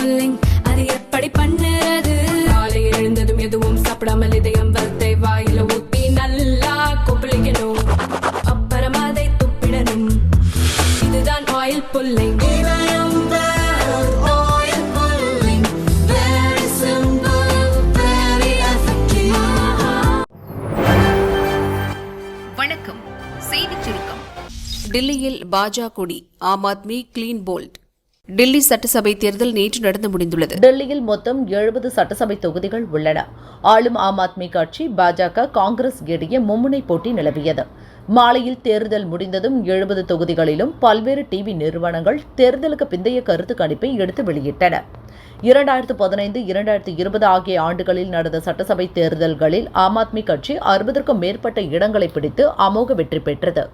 Pulling அது எப்படி பண்ணுறது? காலையில் எழுந்ததும் எதுவும் சாப்பிடாமல் இதயம் வளத்தை வாயில ஊத்தி நல்லா கொப்பளிக்கணும், அப்புறம் அதை துப்பிடணும். இதுதான் ஆயில் புல்லிங். வணக்கம். செய்திச் சுருக்கம். டில்லியில் பாஜக கொடி, ஆம் ஆத்மி கிளீன் போல்ட். டில்லி சட்டசபை தேர்தல் நேற்று நடந்து முடிந்துள்ளது. டெல்லியில் மொத்தம் 70 சட்டசபை தொகுதிகள் உள்ளன. ஆளும் ஆம் ஆத்மி கட்சி, பாஜக, காங்கிரஸ் இடையே மும்முனை போட்டி நிலவியது. மாலையில் தேர்தல் முடிந்ததும் 70 தொகுதிகளிலும் பல்வேறு டிவி நிறுவனங்கள் தேர்தலுக்கு பிந்தைய கருத்து கணிப்பை எடுத்து வெளியிட்டன. 2015, 2020 ஆகிய ஆண்டுகளில் நடந்த சட்டசபை தேர்தல்களில் ஆம் ஆத்மி கட்சி 60க்கும் மேற்பட்ட இடங்களை பிடித்து அமோக வெற்றி பெற்றது.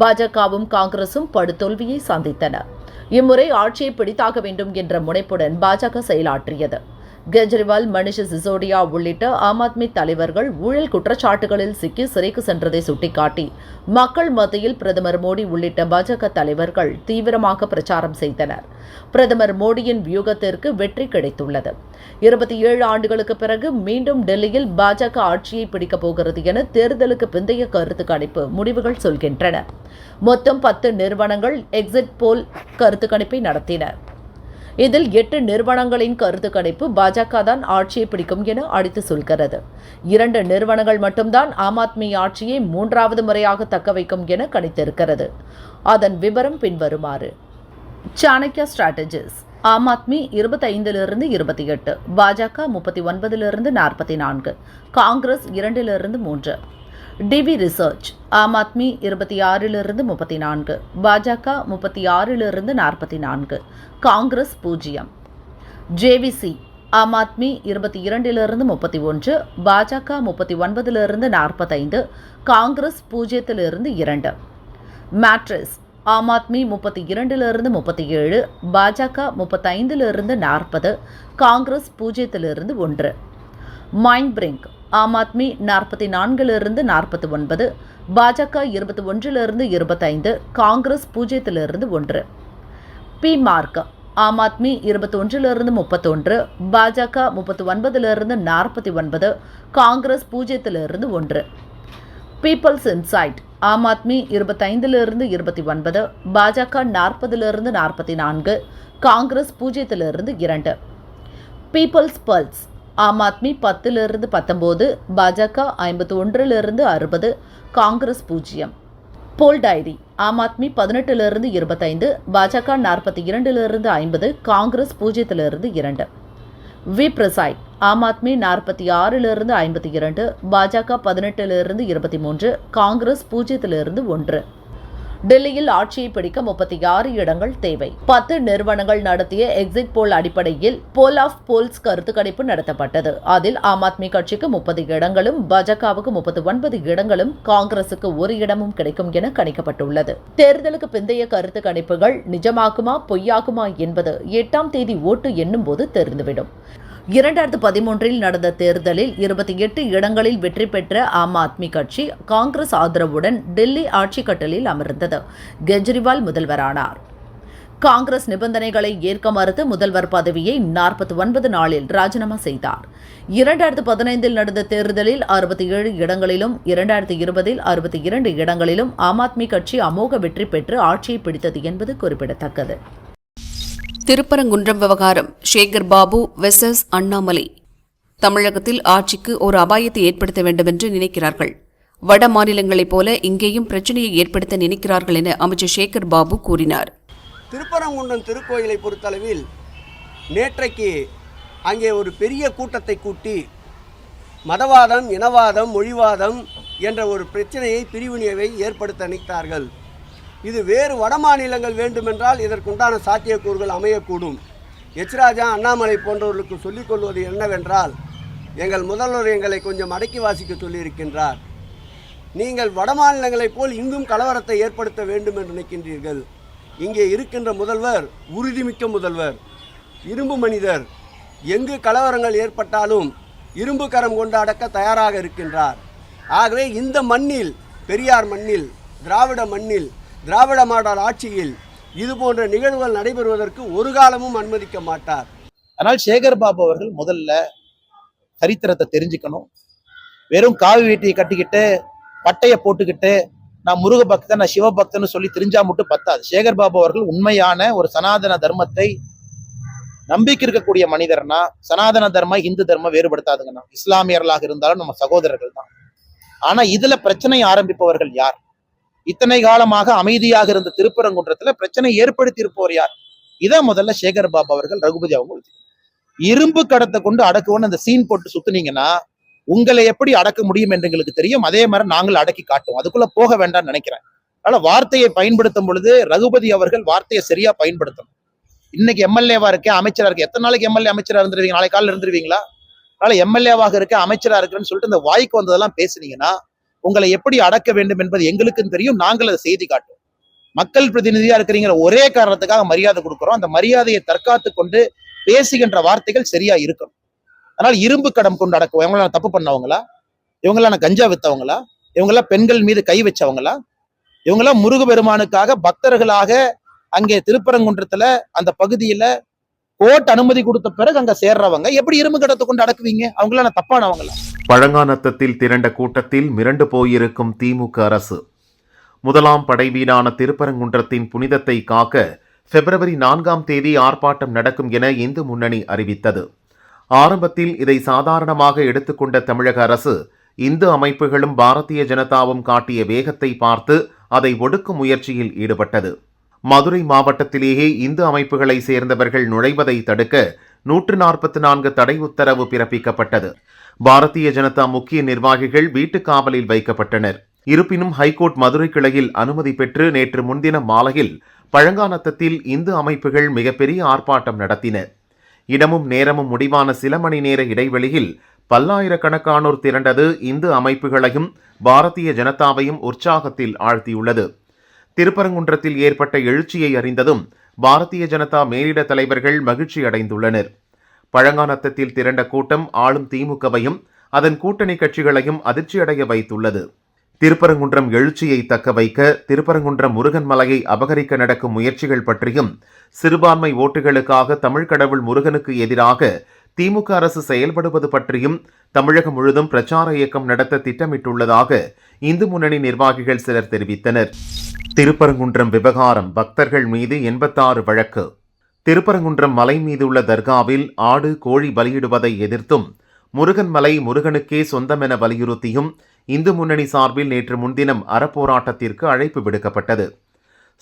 பாஜகவும் காங்கிரசும் படுதோல்வியை சந்தித்தன. இம்முறை ஆட்சியை பிடித்தாக வேண்டும் என்ற முனைப்புடன் பாஜக செயலாற்றியது. கெஜ்ரிவால், மணிஷ் சிசோடியா உள்ளிட்ட ஆம் ஆத்மி தலைவர்கள் ஊழல் குற்றச்சாட்டுகளில் சிக்கி சிறைக்கு சென்றதை சுட்டிக்காட்டி மக்கள் மத்தியில் பிரதமர் மோடி உள்ளிட்ட பாஜக தலைவர்கள் தீவிரமாக பிரச்சாரம் செய்தனர். பிரதமர் மோடியின் வியூகத்திற்கு வெற்றி கிடைத்துள்ளது. 27 ஆண்டுகளுக்கு பிறகு மீண்டும் டெல்லியில் பாஜக ஆட்சியை பிடிக்கப் போகிறது என தேர்தலுக்கு பிந்தைய கருத்து கணிப்பு முடிவுகள் சொல்கின்றன. மொத்தம் 10 நிறுவனங்கள் எக்ஸிட் போல் கருத்து கணிப்பை நடத்தின. இதில் 8 நிறுவனங்களின் கருத்து கணிப்பு பாஜக தான் ஆட்சியை பிடிக்கும் என அடித்து சொல்கிறது. 2 நிறுவனங்கள் மட்டும்தான் ஆம் ஆத்மி ஆட்சியை 3வது முறையாக தக்க வைக்கும் என கணித்திருக்கிறது. அதன் விவரம் பின்வருமாறு. சாணக்யா ஸ்ட்ராட்டஜிஸ். ஆம் ஆத்மி 25லிருந்து 28, பாஜக 39லிருந்து 44, காங்கிரஸ் 2லிருந்து 3. TV research. ஆம் ஆத்மி 26லிருந்து 34, பாஜக 36லிருந்து 44, காங்கிரஸ் 0. ஜேவிசி. ஆம் ஆத்மி 22லிருந்து 31, பாஜக 39லிருந்து 45, காங்கிரஸ் 0லிருந்து 2. மேட்ரிஸ். ஆம் ஆத்மி 32லிருந்து 37, பாஜக 35லிருந்து 40, காங்கிரஸ் 0லிருந்து 1. Mind Brink. ஆம் ஆத்மி 44லிருந்து 49, பாஜக 21லிருந்து 25, காங்கிரஸ் 0லிருந்து 1. P Marq. ஆம் ஆத்மி 21லிருந்து 31, பாஜக 39லிருந்து 49, காங்கிரஸ் 0லிருந்து 1. People's Insight. ஆம் ஆத்மி 25லிருந்து 29, பாஜக 40லிருந்து 44, காங்கிரஸ் 0லிருந்து 2. People's Pulse. ஆம் ஆத்மி 10லிருந்து 19, பாஜக 51லிருந்து 60, காங்கிரஸ் 0. போல் டைரி. ஆம் ஆத்மி 18லிருந்து 25, பாஜக 42லிருந்து 50, காங்கிரஸ் 0லிருந்து 2. We preside. ஆம் ஆத்மி 46லிருந்து 52, பாஜக 18லிருந்து 23, காங்கிரஸ் 0லிருந்து 1. டெல்லியில் ஆட்சியை பிடிக்க 36 இடங்கள் தேவை. 10 நிறுவனங்கள் நடத்திய எக்ஸிட் போல் அடிப்படையில் போல் ஆஃப் போல்ஸ் கருத்து கணிப்பு நடத்தப்பட்டது. அதில் ஆம் ஆத்மி கட்சிக்கு 30 இடங்களும், பாஜகவுக்கு 39 இடங்களும், காங்கிரசுக்கு 1 இடமும் கிடைக்கும் என கணிக்கப்பட்டுள்ளது. தேர்தலுக்கு பிந்தைய கருத்து கணிப்புகள் நிஜமாகுமா பொய்யாகுமா என்பது 8ஆம் தேதி ஓட்டு எண்ணும் போது தெரிந்துவிடும். 2013 நடந்த தேர்தலில் 28 இடங்களில் வெற்றி பெற்ற ஆம் ஆத்மி கட்சி காங்கிரஸ் ஆதரவுடன் டெல்லி ஆட்சி கட்டலில் அமர்ந்தது. கெஜ்ரிவால் முதல்வரானார். காங்கிரஸ் நிபந்தனைகளை ஏற்க மறுத்து முதல்வர் பதவியை 49 நாளில் ராஜினாமா செய்தார். 2015 நடந்த தேர்தலில் 67 இடங்களிலும், 2020 62 இடங்களிலும் ஆம் ஆத்மி கட்சி அமோக வெற்றி பெற்று ஆட்சியை பிடித்தது என்பது குறிப்பிடத்தக்கது. திருப்பரங்குன்றம் விவகாரம். சேகர் பாபு வெர்சஸ் அண்ணாமலை. தமிழகத்தில் ஆட்சிக்கு ஒரு அபாயத்தை ஏற்படுத்த வேண்டும் என்று நினைக்கிறார்கள். வட மாநிலங்களைப் போல இங்கேயும் பிரச்சனையை ஏற்படுத்த நினைக்கிறார்கள் என அமைச்சர் சேகர் பாபு கூறினார். திருப்பரங்குன்றம் திருக்கோயிலை பொறுத்தளவில் நேற்றைக்கு அங்கே ஒரு பெரிய கூட்டத்தை கூட்டி மதவாதம், இனவாதம், மொழிவாதம் என்ற ஒரு பிரச்சனையை, பிரிவினையை ஏற்படுத்த நினைத்தார்கள். இது வேறு வட மாநிலங்கள் வேண்டுமென்றால் இதற்குண்டான சாத்தியக்கூறுகள் அமையக்கூடும். எச்ராஜா, அண்ணாமலை போன்றவர்களுக்கு சொல்லிக் கொள்வது என்னவென்றால், எங்கள் முதல்வர் எங்களை கொஞ்சம் அடக்கி வாசிக்க சொல்லியிருக்கின்றார். நீங்கள் வட மாநிலங்களைப் போல் இங்கும் கலவரத்தை ஏற்படுத்த வேண்டும் என்று நினைக்கின்றீர்கள். இங்கே இருக்கின்ற முதல்வர் உறுதிமிக்க முதல்வர், இரும்பு மனிதர். எங்கு கலவரங்கள் ஏற்பட்டாலும் இரும்பு கரம் கொண்டு அடக்க தயாராக இருக்கின்றார். ஆகவே இந்த மண்ணில், பெரியார் மண்ணில், திராவிட மண்ணில், திராவிட மாடல் ஆட்சியில் இதுபோன்ற நிகழ்வுகள் நடைபெறுவதற்கு ஒரு காலமும் அனுமதிக்க மாட்டார். அதனால் சேகர் பாபு அவர்கள் முதல்ல சரித்திரத்தை தெரிஞ்சுக்கணும். வெறும் காவி வேட்டியை கட்டிக்கிட்டு பட்டையை போட்டுக்கிட்டு நான் முருக பக்தன், நான் சிவபக்தன்னு சொல்லி தெரிஞ்சா மட்டும் பத்தாது. சேகர் பாபு அவர்கள் உண்மையான ஒரு சனாதன தர்மத்தை நம்பிக்கை இருக்கக்கூடிய மனிதர்னா, சனாதன தர்மம் இந்து தர்மம் வேறுபடுத்தாதுங்கண்ணா. இஸ்லாமியர்களாக இருந்தாலும் நம்ம சகோதரர்கள் தான். ஆனா இதுல பிரச்சனை ஆரம்பிப்பவர்கள் யார்? இத்தனை காலமாக அமைதியாக இருந்த திருப்பரங்குன்றத்துல பிரச்சனை ஏற்படுத்தி இருப்பவர் யார்? இதை முதல்ல சேகர் பாபு அவர்கள் ரகுபதி அவங்க இரும்பு கடத்தை கொண்டு அடக்குவோன்னு அந்த சீன் போட்டு சுத்துனீங்கன்னா உங்களை எப்படி அடக்க முடியும் என்று எங்களுக்கு தெரியும். அதே மாதிரி நாங்கள் அடக்கி காட்டுவோம். அதுக்குள்ள போக வேண்டாம்னு நினைக்கிறேன். அதனால வார்த்தையை பயன்படுத்தும் பொழுது ரகுபதி அவர்கள் வார்த்தையை சரியா பயன்படுத்தணும். இன்னைக்கு எம்எல்ஏவா இருக்க, அமைச்சரா இருக்க, எத்தனை நாளைக்கு எம்எல்ஏ அமைச்சரா இருந்துருவீங்க? நாளை காலையில் இருந்துருவீங்களா? அதனால எம்எல்ஏவாக இருக்க, அமைச்சரா இருக்குன்னு சொல்லிட்டு இந்த வாய்க்கு வந்ததெல்லாம் பேசுனீங்கன்னா உங்களை எப்படி அடக்க வேண்டும் என்பது எங்களுக்கும் தெரியும். நாங்கள் அதை செய்தி காட்டுவோம். மக்கள் பிரதிநிதியா இருக்கிறீங்கிற ஒரே காரணத்துக்காக மரியாதை கொடுக்குறோம். அந்த மரியாதையை தற்காத்து கொண்டு பேசுகின்ற வார்த்தைகள் சரியா இருக்கணும். அதனால இரும்பு கடம் கொண்டு அடக்குவோம். இவங்களாம் தப்பு பண்ணவங்களா? இவங்களாம் கஞ்சா வித்தவங்களா? இவங்கெல்லாம் பெண்கள் மீது கை வச்சவங்களா? இவங்கெல்லாம் முருகபெருமானுக்காக பக்தர்களாக அங்கே திருப்பரங்குன்றத்துல அந்த பகுதியில கோர்ட் அனுமதி கொடுத்த பிறகு அங்க சேர்றவங்க எப்படி இரும்பு கடத்தை கொண்டு அடக்குவீங்க? அவங்களாம் தப்பானவங்களா? பழங்காநத்தத்தில் திரண்ட கூட்டத்தில் மிரண்டு போயிருக்கும் திமுக அரசு. முதலாம் படைவீடான திருப்பரங்குன்றத்தின் புனிதத்தை காக்க பிப்ரவரி 4ஆம் தேதி ஆர்ப்பாட்டம் நடக்கும் என இந்து முன்னணி அறிவித்தது. ஆரம்பத்தில் இதை சாதாரணமாக எடுத்துக்கொண்ட தமிழக அரசு இந்து அமைப்புகளும் பாரதிய ஜனதாவும் காட்டிய வேகத்தை பார்த்து அதை ஒடுக்கும் முயற்சியில் ஈடுபட்டது. மதுரை மாவட்டத்திலேயே இந்து அமைப்புகளை சேர்ந்தவர்கள் நுழைவதை தடுக்க 144 தடை உத்தரவு பிறப்பிக்கப்பட்டது. பாரதிய ஜனதா முக்கிய நிர்வாகிகள் வீட்டு காவலில் வைக்கப்பட்டனர். இருப்பினும் ஹைகோர்ட் மதுரை கிளையில் அனுமதி பெற்று நேற்று முன்தினம் மாலையில் பழங்காநத்தத்தில் இந்து அமைப்புகள் மிகப்பெரிய ஆர்ப்பாட்டம் நடத்தின. இடமும் நேரமும் முடிவான சில மணி நேர இடைவெளியில் பல்லாயிரக்கணக்கானோர் திரண்டது இந்து அமைப்புகளையும் பாரதிய ஜனதாவையும் உற்சாகத்தில் ஆழ்த்தியுள்ளது. திருப்பரங்குன்றத்தில் ஏற்பட்ட எழுச்சியை அறிந்ததும் பாரதிய ஜனதா மேலிட தலைவர்கள் மகிழ்ச்சி அடைந்துள்ளனர். பழங்காநத்தத்தில் திரண்ட கூட்டம் ஆளும் திமுகவையும் அதன் கூட்டணி கட்சிகளையும் அதிர்ச்சியடைய வைத்துள்ளது. திருப்பரங்குன்றம் எழுச்சியை தக்க வைக்க திருப்பரங்குன்றம் முருகன் மலையை அபகரிக்க நடக்கும் முயற்சிகள் பற்றியும் சிறுபான்மை ஓட்டுகளுக்காக தமிழ் கடவுள் முருகனுக்கு எதிராக திமுக அரசு செயல்படுவது பற்றியும் தமிழகம் முழுதும் பிரச்சார இயக்கம் நடத்த திட்டமிட்டுள்ளதாக இந்து முன்னணி நிர்வாகிகள் சிலர் தெரிவித்தனர். திருப்பரங்குன்றம் விவகாரம் பக்தர்கள் மீது 86 வழக்கு. திருப்பரங்குன்றம் மலை மீதுள்ள தர்காவில் ஆடு கோழி பலியிடுவதை எதிர்த்தும் முருகன் மலை முருகனுக்கே சொந்தமென வலியுறுத்தியும் இந்து முன்னணி சார்பில் நேற்று முன்தினம் அறப்போராட்டத்திற்கு அழைப்பு விடுக்கப்பட்டது.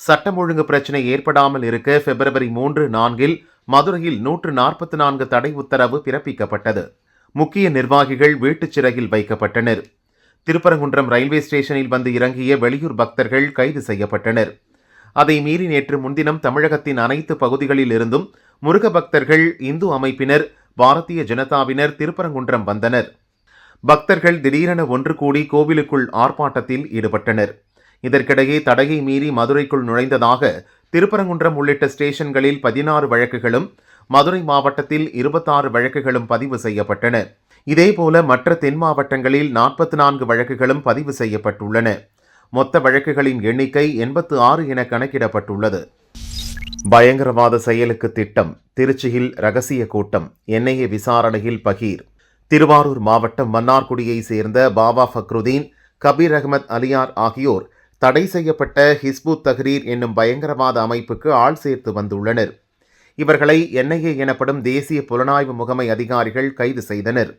சட்டம் ஒழுங்கு பிரச்சினை ஏற்படாமல் இருக்க பிப்ரவரி 3, 4 மதுரையில் 144 தடை உத்தரவு பிறப்பிக்கப்பட்டது. முக்கிய நிர்வாகிகள் வீட்டுச் சிறையில் வைக்கப்பட்டனர். திருப்பரங்குன்றம் ரயில்வே ஸ்டேஷனில் வந்து இறங்கிய வெளியூர் பக்தர்கள் கைது செய்யப்பட்டனர். அதை மீறி நேற்று முன்தினம் தமிழகத்தின் அனைத்து பகுதிகளில் இருந்தும் முருக பக்தர்கள், இந்து அமைப்பினர், பாரதிய ஜனதாவினர் திருப்பரங்குன்றம் வந்தனர். பக்தர்கள் திடீரென ஒன்று கூடி கோவிலுக்குள் ஆர்ப்பாட்டத்தில் ஈடுபட்டனர். இதற்கிடையே தடையை மீறி மதுரைக்குள் நுழைந்ததாக திருப்பரங்குன்றம் உள்ளிட்ட ஸ்டேஷன்களில் 16 வழக்குகளும், மதுரை மாவட்டத்தில் 26 வழக்குகளும் பதிவு செய்யப்பட்டன. இதேபோல மற்ற தென் மாவட்டங்களில் 44 வழக்குகளும் பதிவு செய்யப்பட்டுள்ளன. மொத்த வழக்குகளின் எண்ணிக்கை 86 என கணக்கிடப்பட்டுள்ளது. பயங்கரவாத செயலுக்கு திட்டம். திருச்சியில் ரகசிய கூட்டம். என்ஐஏ விசாரணையில் பகீர். திருவாரூர் மாவட்டம் மன்னார்குடியை சேர்ந்த பாபா ஃபக்ருதீன், கபீர் அகமது அலியார் ஆகியோர் தடை செய்யப்பட்ட ஹிஸ்புத் தஹ்ரீர் என்னும் பயங்கரவாத அமைப்புக்கு ஆள் சேர்த்து வந்துள்ளனர். இவர்களை என்ஐஏ எனப்படும் தேசிய புலனாய்வு முகமை அதிகாரிகள் கைது செய்தனர்.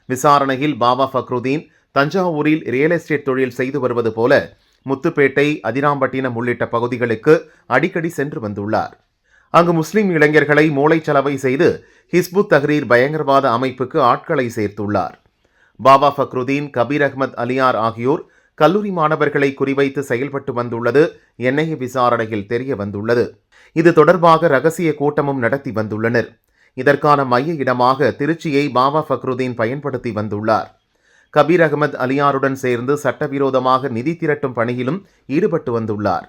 விசாரணையில் பாபா ஃபக்ருதீன் தஞ்சாவூரில் ரியல் எஸ்டேட் தொழில் செய்து வருவது போல முத்துப்பேட்டை, அதிராம்பட்டினம் உள்ளிட்ட பகுதிகளுக்கு அடிக்கடி சென்று வந்துள்ளார். அங்கு முஸ்லிம் இளைஞர்களை மூளைச்சலவை செய்து ஹிஸ்புத் தஹ்ரீர் பயங்கரவாத அமைப்புக்கு ஆட்களை சேர்த்துள்ளார். பாபா ஃபக்ருதீன், கபீர் அகமது அலியார் ஆகியோர் கல்லூரி மாணவர்களை குறிவைத்து செயல்பட்டு வந்துள்ளது என்ஐஏ விசாரணையில் தெரிய வந்துள்ளது. இது தொடர்பாக ரகசிய கூட்டமும் நடத்தி வந்துள்ளனர். இதற்கான மைய இடமாக திருச்சியை பாபா ஃபக்ருதீன் பயன்படுத்தி வந்துள்ளார். கபீர் அகமது அலியாருடன் சேர்ந்து சட்டவிரோதமாக நிதி திரட்டும் பணியிலும் ஈடுபட்டு வந்துள்ளார்.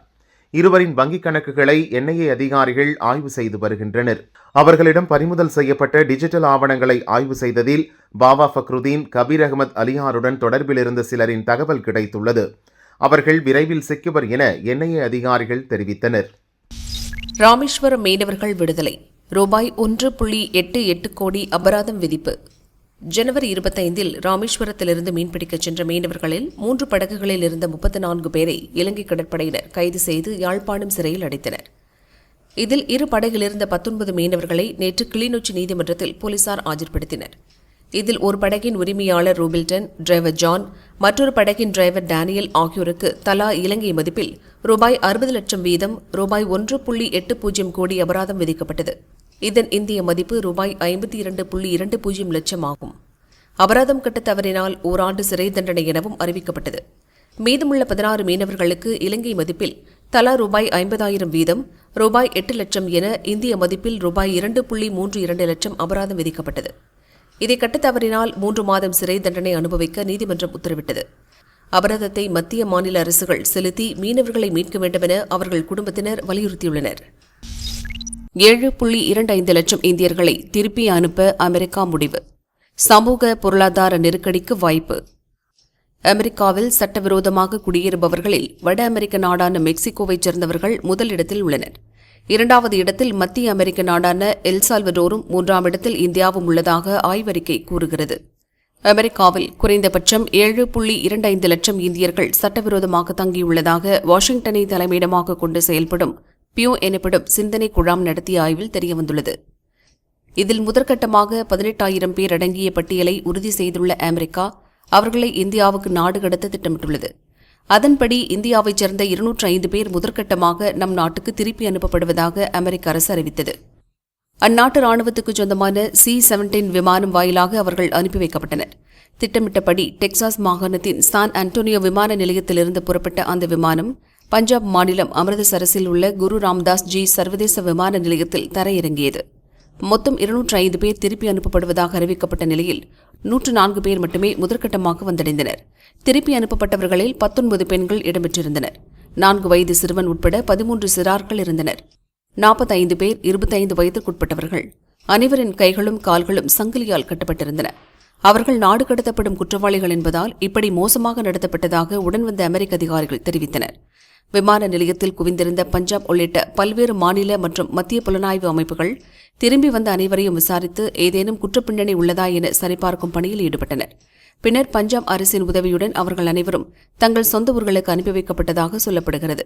இருவரின் வங்கிக் கணக்குகளை என்ஐஏ அதிகாரிகள் ஆய்வு செய்து வருகின்றனர். அவர்களிடம் பறிமுதல் செய்யப்பட்ட டிஜிட்டல் ஆவணங்களை ஆய்வு செய்ததில் பாபா ஃபக்ருதீன், கபீர் அகமது அலியாருடன் தொடர்பில் இருந்த சிலரின் தகவல் கிடைத்துள்ளது. அவர்கள் விரைவில் சிக்குவர் என என்ஐஏ அதிகாரிகள் தெரிவித்தனர். ராமேஸ்வரம் மீனவர்கள் விடுதலை. ரூபாய் 1.88 கோடி அபராதம் விதிப்பு. ஜனவரி 25 ராமேஸ்வரத்திலிருந்து மீன்பிடிக்கச் சென்ற மீனவர்களில் 3 படகுகளில் இருந்த 34 பேரை இலங்கை கடற்படையினர் கைது செய்து யாழ்ப்பாணம் சிறையில் அடைத்தனர். இதில் 2 படகிலிருந்த 19 மீனவர்களை நேற்று கிளிநொச்சி நீதிமன்றத்தில் போலீசார் ஆஜர்படுத்தினர். இதில் ஒரு படகின் உரிமையாளர் ரூபில்டன், டிரைவர் ஜான், மற்றொரு படகின் டிரைவர் டேனியல் ஆகியோருக்கு தலா இலங்கை மதிப்பில் ரூபாய் 60 லட்சம் வீதம் ரூபாய் 1.80 கோடி அபராதம் விதிக்கப்பட்டது. இதன் இந்திய மதிப்பு ரூபாய் 52.20 லட்சம் ஆகும். அபராதம் கட்ட தவறினால் ஓராண்டு சிறை தண்டனை எனவும் அறிவிக்கப்பட்டது. மீதமுள்ள 16 மீனவர்களுக்கு இலங்கை மதிப்பில் தலா ரூபாய் 50,000 வீதம் ரூபாய் 8 லட்சம் என இந்திய மதிப்பில் ரூபாய் 2.32 லட்சம் அபராதம் விதிக்கப்பட்டது. இதை கட்டத் தவறினால் 3 மாதம் சிறை தண்டனை அனுபவிக்க நீதிமன்றம் உத்தரவிட்டது. அபராதத்தை மத்திய மாநில அரசுகள் செலுத்தி மீனவர்களை மீட்க வேண்டுமென அவர்கள் குடும்பத்தினர் வலியுறுத்தியுள்ளனர். 7.25 லட்சம் இந்தியர்களை திருப்பி அனுப்ப அமெரிக்கா முடிவு. சமூக பொருளாதார நெருக்கடிக்கு வாய்ப்பு. அமெரிக்காவில் சட்டவிரோதமாக குடியேறுபவர்களில் வட அமெரிக்க நாடான மெக்சிகோவைச் சேர்ந்தவர்கள் முதலிடத்தில் உள்ளனர். 2வது இடத்தில் மத்திய அமெரிக்க நாடான எல்சால்வடோரும் 3ஆம் இடத்தில் இந்தியாவும் உள்ளதாக ஆய்வறிக்கை கூறுகிறது. அமெரிக்காவில் குறைந்தபட்சம் 7.25 லட்சம் இந்தியர்கள் சட்டவிரோதமாக தங்கியுள்ளதாக வாஷிங்டனை தலைமையிடமாக கொண்டு செயல்படும் பியூ எனப்படும் சிந்தனை குழாம் நடத்திய ஆய்வில் தெரியவந்துள்ளது. இதில் முதற்கட்டமாக 18,000 பேர் அடங்கிய பட்டியலை உறுதி செய்துள்ள அமெரிக்கா அவர்களை இந்தியாவுக்கு நாடு கடத்த திட்டமிட்டுள்ளது. அதன்படி இந்தியாவைச் சேர்ந்த 205 பேர் முதற்கட்டமாக நம் நாட்டுக்கு திருப்பி அனுப்பப்படுவதாக அமெரிக்க அரசு அறிவித்தது. அந்நாட்டு ராணுவத்துக்கு சொந்தமான C-17 விமானம் வாயிலாக அவர்கள் அனுப்பி வைக்கப்பட்டனர். திட்டமிட்டபடி டெக்சாஸ் மாகாணத்தின் சான் அன்டோனியோ விமான நிலையத்திலிருந்து புறப்பட்ட அந்த விமானம் பஞ்சாப் மாநிலம் அமிர்தசரஸில் உள்ள குரு ராம்தாஸ் ஜி சர்வதேச விமான நிலையத்தில் தரையிறங்கியது. மொத்தம் 205 பேர் திருப்பி அனுப்பப்படுவதாக அறிவிக்கப்பட்ட நிலையில் 104 பேர் மட்டுமே முதற்கட்டமாக வந்தடைந்தனர். திருப்பி அனுப்பப்பட்டவர்களில் 19 பெண்கள் இடம்பெற்றிருந்தனர். 4 வயது சிறுவன் உட்பட 13 சிறார்கள் இருந்தனர். 45 பேர் 25 வயதுக்குட்பட்டவர்கள். அனைவரின் கைகளும் கால்களும் சங்கிலியால் கட்டப்பட்டிருந்தன. அவர்கள் நாடு கடத்தப்படும் குற்றவாளிகள் என்பதால் இப்படி மோசமாக நடத்தப்பட்டதாக உடன் வந்த அமெரிக்க அதிகாரிகள் தெரிவித்தனர். விமான நிலையத்தில் குவிந்திருந்த பஞ்சாப் உள்ளிட்ட பல்வேறு மாநில மற்றும் மத்திய புலனாய்வு அமைப்புகள் திரும்பி வந்த அனைவரையும் விசாரித்து ஏதேனும் குற்றப்பின்னணி உள்ளதா என சரிபார்க்கும் பணியில் ஈடுபட்டனர். பின்னர் பஞ்சாப் அரசின் உதவியுடன் அவர்கள் அனைவரும் தங்கள் சொந்த ஊர்களுக்கு அனுப்பி வைக்கப்பட்டதாக சொல்லப்படுகிறது.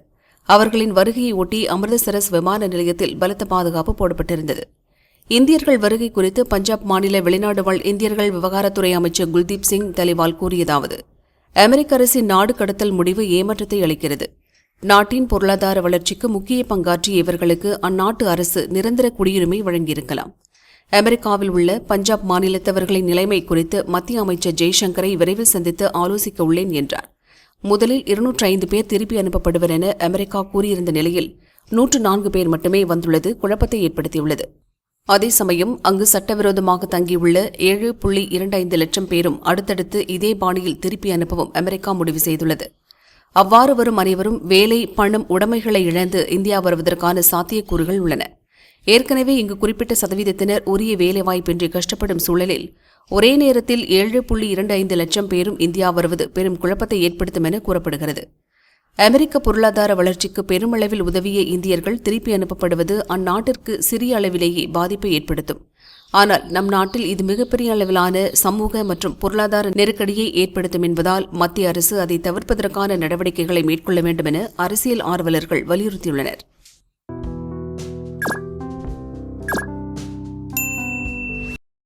அவர்களின் வருகையை ஒட்டி அமிர்தசரஸ் விமான நிலையத்தில் பலத்த பாதுகாப்பு போடப்பட்டிருந்தது. இந்தியர்கள் வருகை குறித்து பஞ்சாப் மாநில வெளிநாடு வாழ் இந்தியர்கள் விவகாரத்துறை அமைச்சர் குல்தீப் சிங் தலிவால் கூறியதாவது: அமெரிக்க அரசின் நாடு கடத்தல் முடிவு ஏமாற்றத்தை அளிக்கிறது. நாட்டின் பொருளாதார வளர்ச்சிக்கு முக்கிய பங்காற்றிய இவர்களுக்கு அந்நாட்டு அரசு நிரந்தர குடியுரிமை வழங்கியிருக்கலாம். அமெரிக்காவில் உள்ள பஞ்சாப் மாநிலத்தவர்களின் நிலைமை குறித்து மத்திய அமைச்சர் ஜெய்சங்கரை விரைவில் சந்தித்து ஆலோசிக்க உள்ளேன் என்றார். முதலில் 205 பேர் திருப்பி அனுப்பப்படுவர் என அமெரிக்கா கூறியிருந்த நிலையில் 104 பேர் மட்டுமே வந்துள்ளது குழப்பத்தை ஏற்படுத்தியுள்ளது. அதே சமயம் அங்கு சட்டவிரோதமாக தங்கியுள்ள 7.25 லட்சம் பேரும் அடுத்தடுத்து இதே பாணியில் திருப்பி அனுப்பவும் அமெரிக்கா முடிவு செய்துள்ளது. அவ்வாறு வரும் அனைவரும் வேலை, பணம், உடைமைகளை இழந்து இந்தியா வருவதற்கான சாத்தியக்கூறுகள் உள்ளன. ஏற்கனவே இங்கு குறிப்பிட்ட சதவீதத்தினர் உரிய வேலைவாய்ப்பின்றி கஷ்டப்படும் சூழலில் ஒரே நேரத்தில் 7.25 லட்சம் பேரும் இந்தியா வருவது பெரும் குழப்பத்தை ஏற்படுத்தும் என கூறப்படுகிறது. அமெரிக்க பொருளாதார வளர்ச்சிக்கு பெருமளவில் உதவிய இந்தியர்கள் திருப்பி அனுப்பப்படுவது அந்நாட்டிற்கு சிறிய அளவிலேயே பாதிப்பை ஏற்படுத்தும். ஆனால் நம் நாட்டில் இது மிகப்பெரிய அளவிலான சமூக மற்றும் பொருளாதார நெருக்கடியை ஏற்படுத்தும் என்பதால் மத்திய அரசு அதை தவிர்ப்பதற்கான நடவடிக்கைகளை மேற்கொள்ள வேண்டும் என அரசியல் ஆர்வலர்கள் வலியுறுத்தியுள்ளனர்.